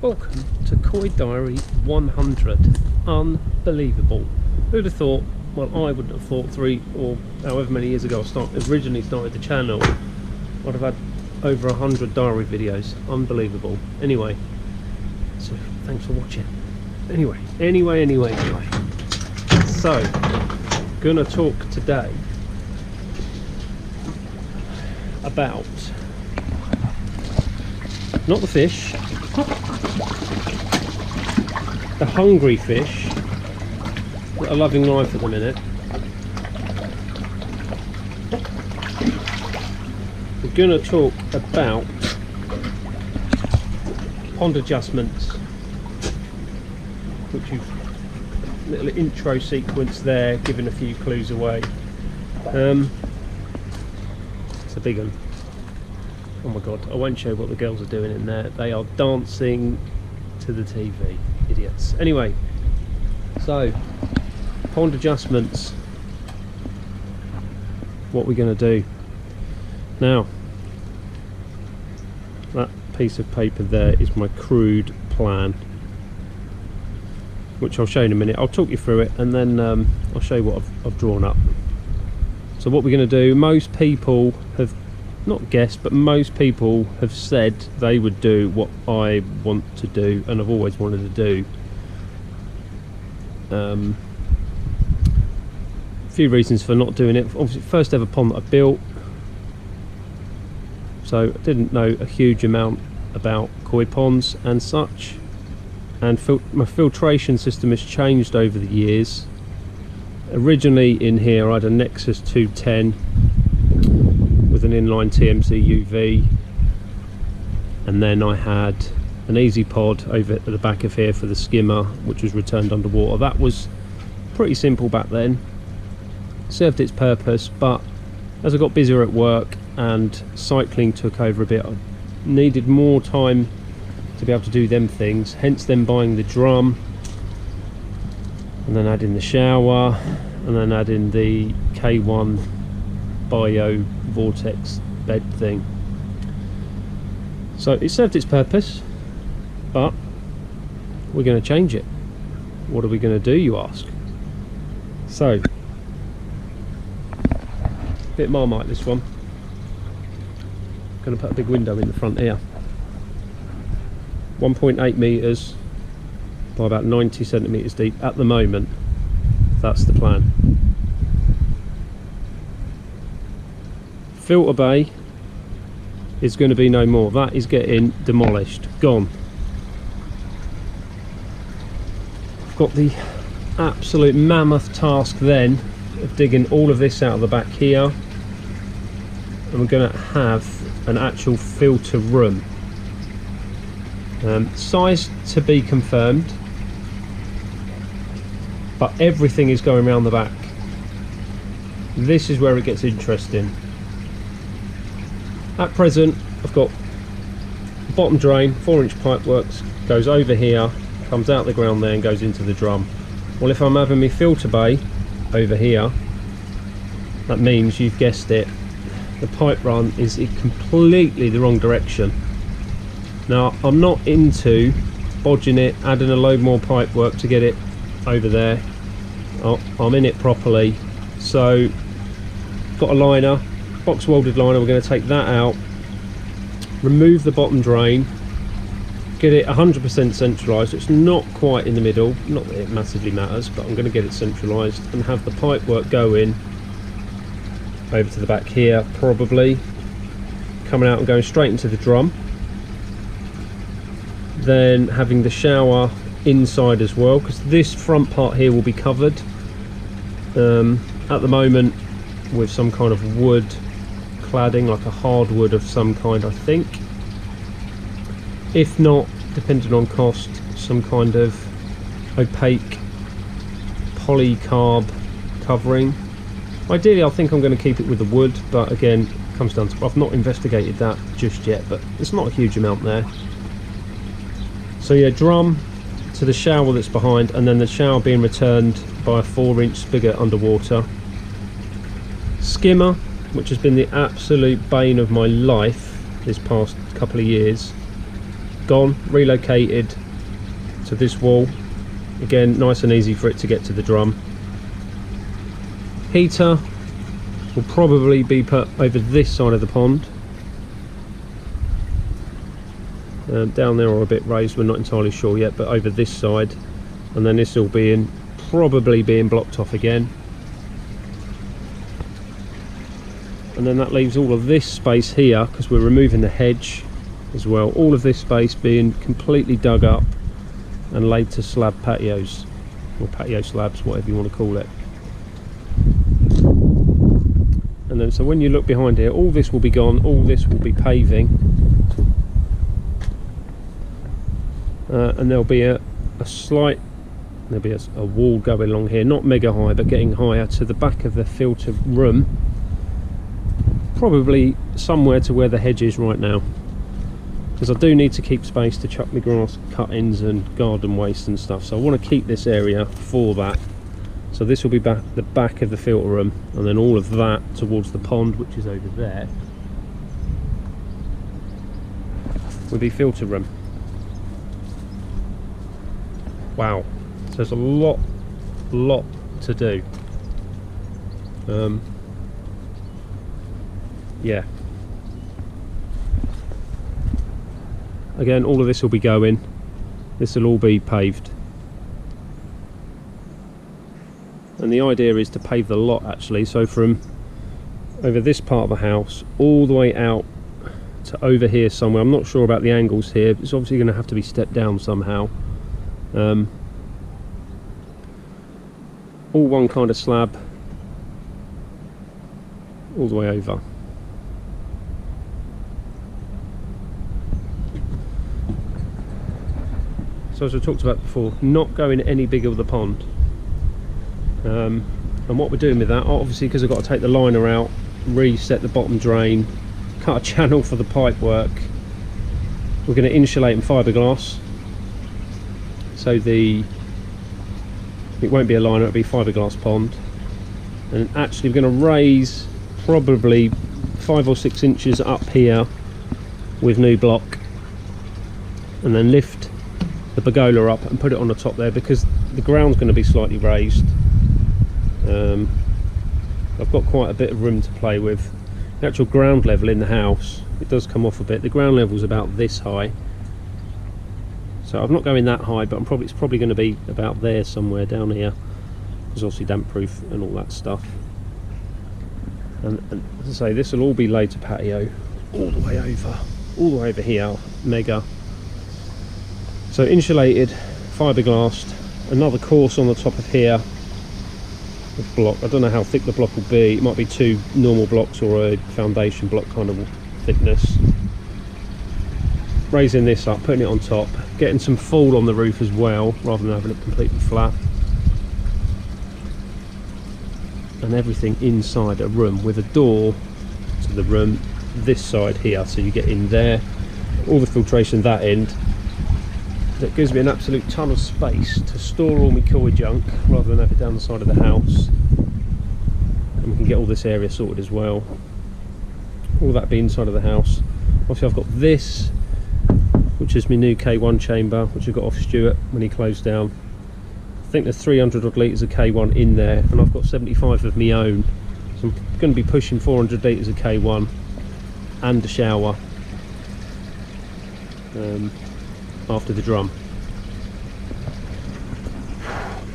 Welcome to Koi Diary 100. Unbelievable. Who'd have thought, well, I wouldn't have thought 3 or however many years ago I originally started the channel, I'd have had over 100 diary videos. Unbelievable. Anyway, so thanks for watching. Anyway. So, gonna talk today about not the fish, the hungry fish that are loving life at the minute. We're going to talk about pond adjustments, which you've little intro sequence there, giving a few clues away. It's a big one. Oh my god, I won't show what the girls are doing in there. They are dancing to the TV. Idiots. Anyway, so pond adjustments. What we're going to do now. That piece of paper there is my crude plan, which I'll show you in a minute. I'll talk you through it and then I'll show you what I've drawn up. So what we're going to do, most people have not guessed, but most people have said they would do what I want to do and I've always wanted to do. A few reasons for not doing it. Obviously, first ever pond that I built, so I didn't know a huge amount about koi ponds and such, and my filtration system has changed over the years. Originally in here I had a Nexus 210 with an inline TMC UV, and then I had an easy pod over at the back of here for the skimmer, which was returned underwater. That was pretty simple back then, served its purpose, but as I got busier at work and cycling took over a bit, I needed more time to be able to do them things, hence then buying the drum and then adding the shower and then adding the K1 bio vortex bed thing. So it served its purpose, but we're going to change it. What are we going to do, you ask? So, bit Marmite this one. Going to put a big window in the front here. 1.8 metres by about 90 centimetres deep at the moment. That's the plan. Filter bay is going to be no more. That is getting demolished, gone. I've got the absolute mammoth task then of digging all of this out of the back here, and we're going to have an actual filter room. Size to be confirmed, but everything is going around the back. This is where it gets interesting. At present I've got bottom drain, 4-inch pipe works, goes over here, comes out the ground there and goes into the drum. Well, if I'm having my filter bay over here, that means, you've guessed it, the pipe run is in completely the wrong direction. Now I'm not into bodging it, adding a load more pipe work to get it over there. I'm in it properly, so got a liner, box welded liner. We're going to take that out, remove the bottom drain, get it 100% centralised. It's not quite in the middle, not that it massively matters, but I'm going to get it centralised and have the pipe work go in over to the back here, probably coming out and going straight into the drum, then having the shower inside as well, because this front part here will be covered at the moment with some kind of wood cladding, like a hardwood of some kind, I think. If not, depending on cost, some kind of opaque polycarb covering. Ideally, I think I'm going to keep it with the wood, but again, it comes down to, I've not investigated that just yet, but it's not a huge amount there. So yeah, drum to the shower that's behind, and then the shower being returned by a 4-inch spigot underwater. Skimmer, which has been the absolute bane of my life this past couple of years, gone, relocated to this wall. Again, nice and easy for it to get to the drum. Heater will probably be put over this side of the pond. Down there or a bit raised, we're not entirely sure yet, but over this side. And then this will be probably being blocked off again. And then that leaves all of this space here, because we're removing the hedge as well. All of this space being completely dug up and laid to slab patios, or patio slabs, whatever you want to call it. And then so when you look behind here, all this will be gone, all this will be paving, and there'll be a wall going along here, not mega high but getting higher to the back of the filter room, probably somewhere to where the hedge is right now, because I do need to keep space to chuck my grass cuttings and garden waste and stuff, so I want to keep this area for that. So this will be the back of the filter room, and then all of that towards the pond, which is over there, will be filter room. Wow, so there's a lot to do. Yeah. Again, all of this will be going. This will all be paved. And the idea is to pave the lot actually, so from over this part of the house all the way out to over here somewhere. I'm not sure about the angles here, it's obviously going to have to be stepped down somehow. All one kind of slab all the way over. So as I talked about before, not going any bigger with the pond. And what we're doing with that, obviously because I've got to take the liner out, reset the bottom drain, cut a channel for the pipe work, we're going to insulate in fiberglass, so it won't be a liner, it'll be fiberglass pond. And actually we're going to raise probably 5 or 6 inches up here with new block, and then lift the pergola up and put it on the top there, because the ground's going to be slightly raised. I've got quite a bit of room to play with. The actual ground level in the house, it does come off a bit. The ground level is about this high, so I'm not going that high, but it's probably going to be about there somewhere down here, because obviously damp proof and all that stuff. And as I say, this will all be laid to patio all the way over here, mega. So insulated, fiberglassed, another course on the top of here. The block, I don't know how thick the block will be, it might be 2 normal blocks or a foundation block kind of thickness. Raising this up, putting it on top, getting some fall on the roof as well, rather than having it completely flat. And everything inside a room with a door to the room this side here, so you get in there, all the filtration that end. That gives me an absolute ton of space to store all my koi junk rather than have it down the side of the house. And we can get all this area sorted as well. All that be inside of the house. Obviously I've got this, which is my new K1 chamber, which I got off Stuart when he closed down. I think there's 300 odd litres of K1 in there, and I've got 75 of my own. So I'm going to be pushing 400 litres of K1 and a shower. After the drum.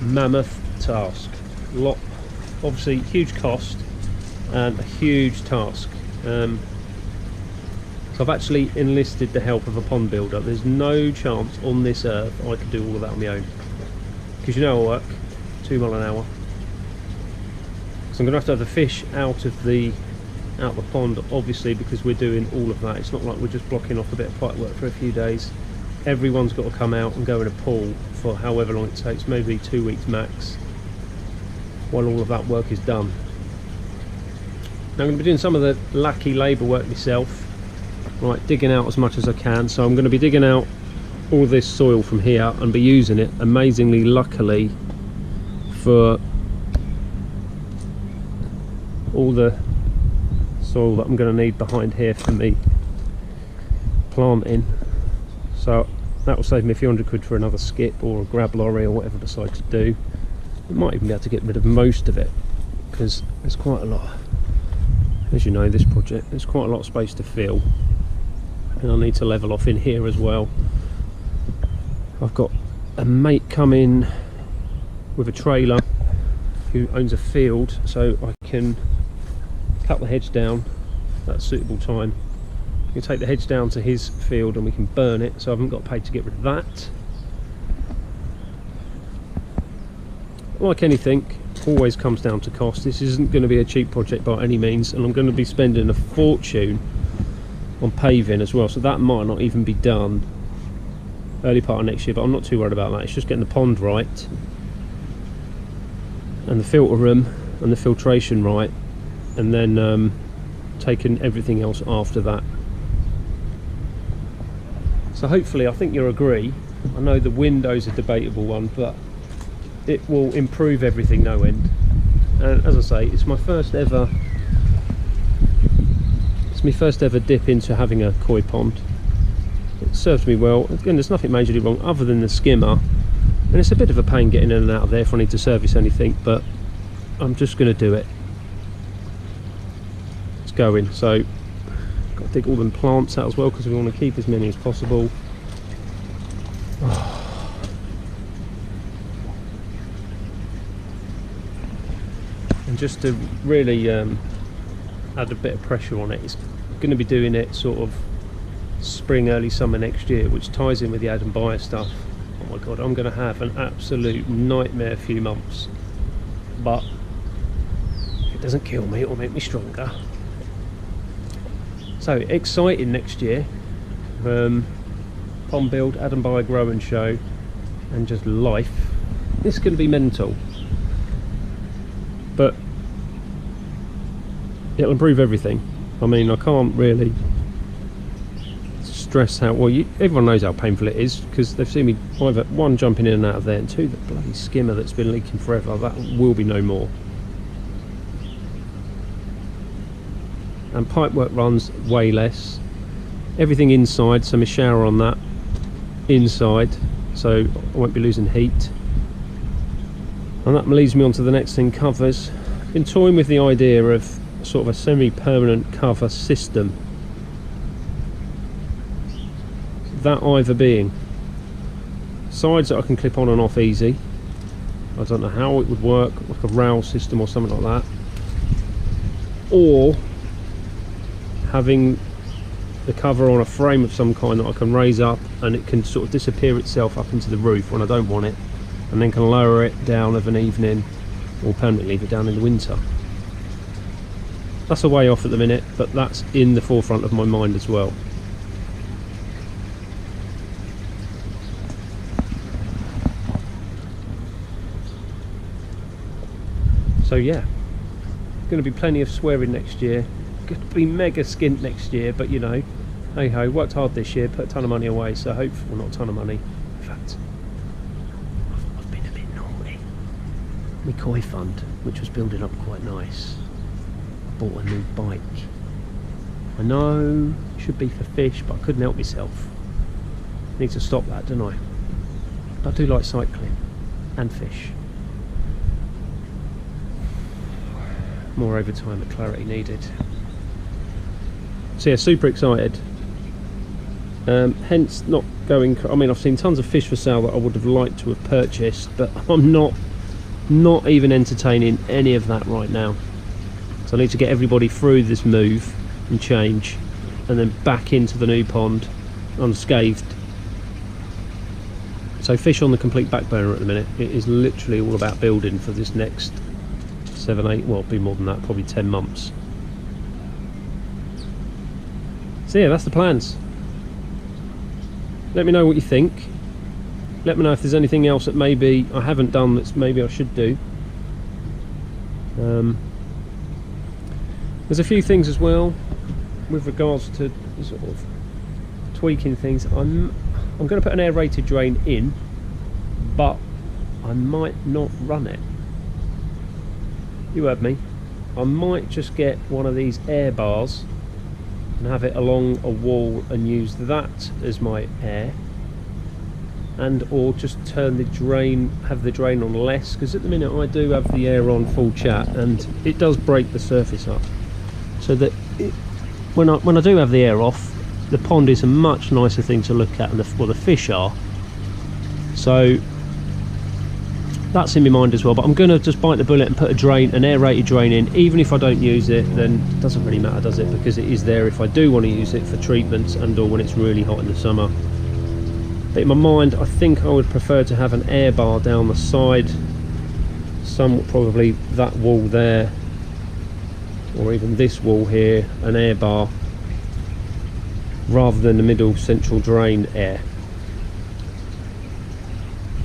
Mammoth task. Obviously huge cost and a huge task. So I've actually enlisted the help of a pond builder. There's no chance on this earth I could do all of that on my own, because you know I work 2 mile an hour. So I'm going to have the fish out of the pond, obviously, because we're doing all of that. It's not like we're just blocking off a bit of pipe work for a few days. Everyone's got to come out and go in a pool for however long it takes, maybe 2 weeks max, while all of that work is done. Now I'm going to be doing some of the lackey labour work myself, right, digging out as much as I can. So I'm going to be digging out all this soil from here and be using it, amazingly, luckily, for all the soil that I'm going to need behind here for me planting. So that will save me a few £100 for another skip or a grab lorry or whatever I decide to do. I might even be able to get rid of most of it, because there's quite a lot. As you know, this project, there's quite a lot of space to fill, and I need to level off in here as well. I've got a mate coming with a trailer who owns a field, so I can cut the hedge down at a suitable time. I can take the hedge down to his field and we can burn it, so I haven't got paid to get rid of that. Like anything, always comes down to cost. This isn't going to be a cheap project by any means, and I'm going to be spending a fortune on paving as well, so that might not even be done early part of next year, but I'm not too worried about that. It's just getting the pond right and the filter room and the filtration right, and then taking everything else after that. So hopefully, I think you'll agree, I know the window's a debatable one, but it will improve everything no end. And as I say, it's my first ever dip into having a koi pond. It serves me well. Again, there's nothing majorly wrong other than the skimmer, and it's a bit of a pain getting in and out of there if I need to service anything, but I'm just going to do it. It's going. So got to dig all them plants out as well, because we want to keep as many as possible. And just to really add a bit of pressure on it, it's going to be doing it sort of spring, early summer next year, which ties in with the add and buy stuff. Oh my god, I'm going to have an absolute nightmare few months, but if it doesn't kill me, it'll make me stronger. So exciting next year. Pond build, add and buy, grow and show, and just life. This is going to be mental, but it'll improve everything. I mean, I can't really stress how well everyone knows how painful it is, because they've seen me either one jumping in and out of there, and two, the bloody skimmer that's been leaking forever. That will be no more. And pipework runs way less. Everything inside, so my shower on that inside, so I won't be losing heat. And that leads me on to the next thing, covers. I've been toying with the idea of sort of a semi-permanent cover system. That either being sides that I can clip on and off easy. I don't know how it would work, like a rail system or something like that. Or having the cover on a frame of some kind that I can raise up, and it can sort of disappear itself up into the roof when I don't want it, and then can lower it down of an evening, or permanently leave it down in the winter. That's a way off at the minute, but that's in the forefront of my mind as well. So yeah, going to be plenty of swearing next year. Going to be mega skint next year, but you know, hey ho, worked hard this year, put a ton of money away, so hopefully, well, not a ton of money, in fact, I've been a bit naughty. My koi fund, which was building up quite nice, I bought a new bike. I know it should be for fish, but I couldn't help myself. Need to stop that, don't I? But I do like cycling and fish. More overtime at clarity needed. So yeah, super excited. Hence not going, I mean, I've seen tons of fish for sale that I would have liked to have purchased, but I'm not even entertaining any of that right now. So I need to get everybody through this move and change, and then back into the new pond unscathed. So fish on the complete back burner at the minute. It is literally all about building for this next 7, 8, well, it'll be more than that, probably 10 months. So yeah, that's the plans. Let me know what you think. Let me know if there's anything else that maybe I haven't done that's maybe I should do. There's a few things as well with regards to sort of tweaking things. I'm going to put an aerated drain in, but I might not run it. You heard me. I might just get one of these air bars and have it along a wall and use that as my air, and or just turn the drain, have the drain on less, because at the minute I do have the air on full chat and it does break the surface up, so that when I do have the air off, the pond is a much nicer thing to look at, and the fish are. So that's in my mind as well. But I'm going to just bite the bullet and put an aerated drain in. Even if I don't use it, then it doesn't really matter, does it? Because it is there if I do want to use it for treatments and or when it's really hot in the summer. But in my mind, I think I would prefer to have an air bar down the side, probably that wall there, or even this wall here, an air bar, rather than the middle central drain air.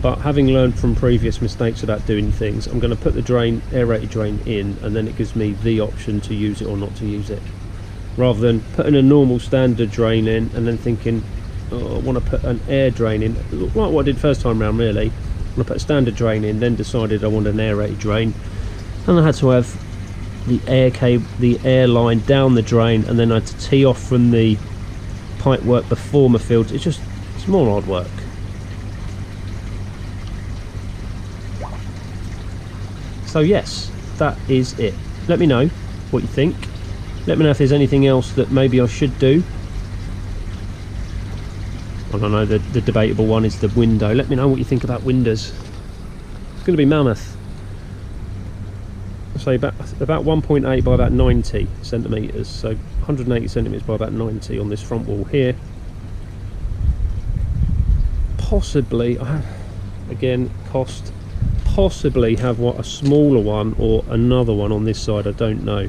But having learned from previous mistakes about doing things, I'm going to put the aerated drain in, and then it gives me the option to use it or not to use it, rather than putting a normal standard drain in and then thinking, oh, I want to put an air drain in, like what I did first time round really. I put a standard drain in, then decided I wanted an aerated drain, and I had to have the air line down the drain, and then I had to tee off from the pipe work before my fields. It's more hard work. So yes, that is it. Let me know what you think. Let me know if there's anything else that maybe I should do. I don't know, the debatable one is the window. Let me know what you think about windows. It's going to be mammoth. I'll say about 1.8 by about 90 centimetres, so 180 centimetres by about 90 on this front wall here. Possibly, again, cost, possibly have a smaller one or another one on this side, I don't know.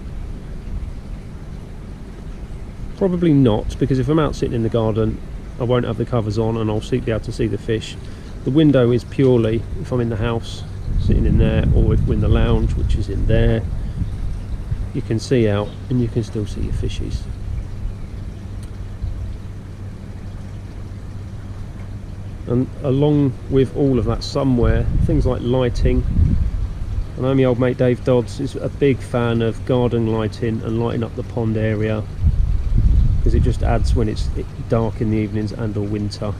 Probably not, because if I'm out sitting in the garden, I won't have the covers on and I'll be able to see the fish. The window is purely if I'm in the house, sitting in there, or if we're in the lounge, which is in there, you can see out and you can still see your fishies. And along with all of that, somewhere, things like lighting. I know my old mate Dave Dodds is a big fan of garden lighting and lighting up the pond area, because it just adds when it's dark in the evenings and or winter.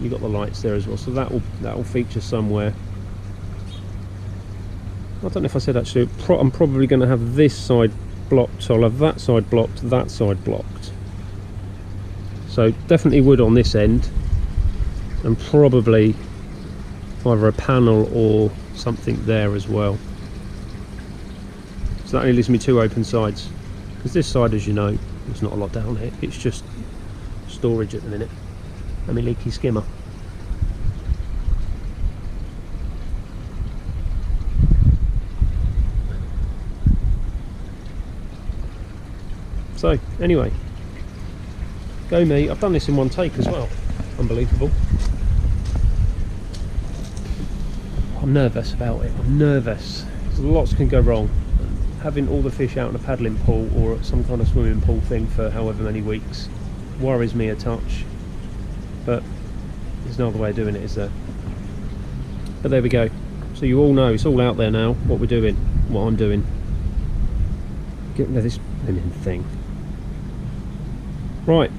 You've got the lights there as well, so that will feature somewhere. I don't know if I said actually, I'm probably going to have this side blocked, so I'll have that side blocked, that side blocked. So definitely wood on this end, and probably either a panel or something there as well. So that only leaves me two open sides, because this side, as you know, there's not a lot down here. It's just storage at the minute. And my leaky skimmer. So anyway, go me. I've done this in one take as well. Unbelievable. I'm nervous about it. I'm nervous. Lots can go wrong. Having all the fish out in a paddling pool or some kind of swimming pool thing for however many weeks worries me a touch, but there's no other way of doing it, is there? But there we go. So you all know, it's all out there now, what we're doing, what I'm doing. Get rid of this blooming thing. Right.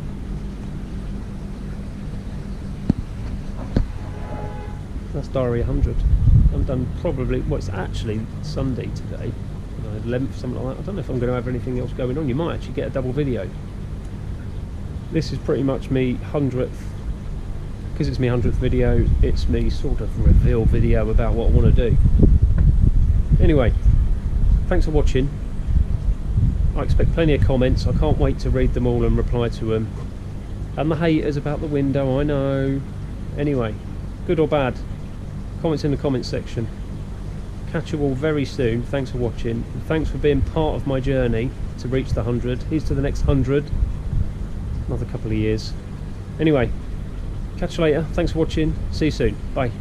That's diary 100. I'm done probably, well, it's actually Sunday today. 11th, something like that. I don't know if I'm going to have anything else going on. You might actually get a double video. This is pretty much me 100th, because it's my 100th video, it's me sort of reveal video about what I want to do. Anyway, thanks for watching. I expect plenty of comments. I can't wait to read them all and reply to them. And the haters about the window, I know. Anyway, good or bad, comments in the comments section. Catch you all very soon. Thanks for watching. And thanks for being part of my journey to reach the 100. Here's to the next 100. Another couple of years. Anyway, catch you later. Thanks for watching. See you soon. Bye.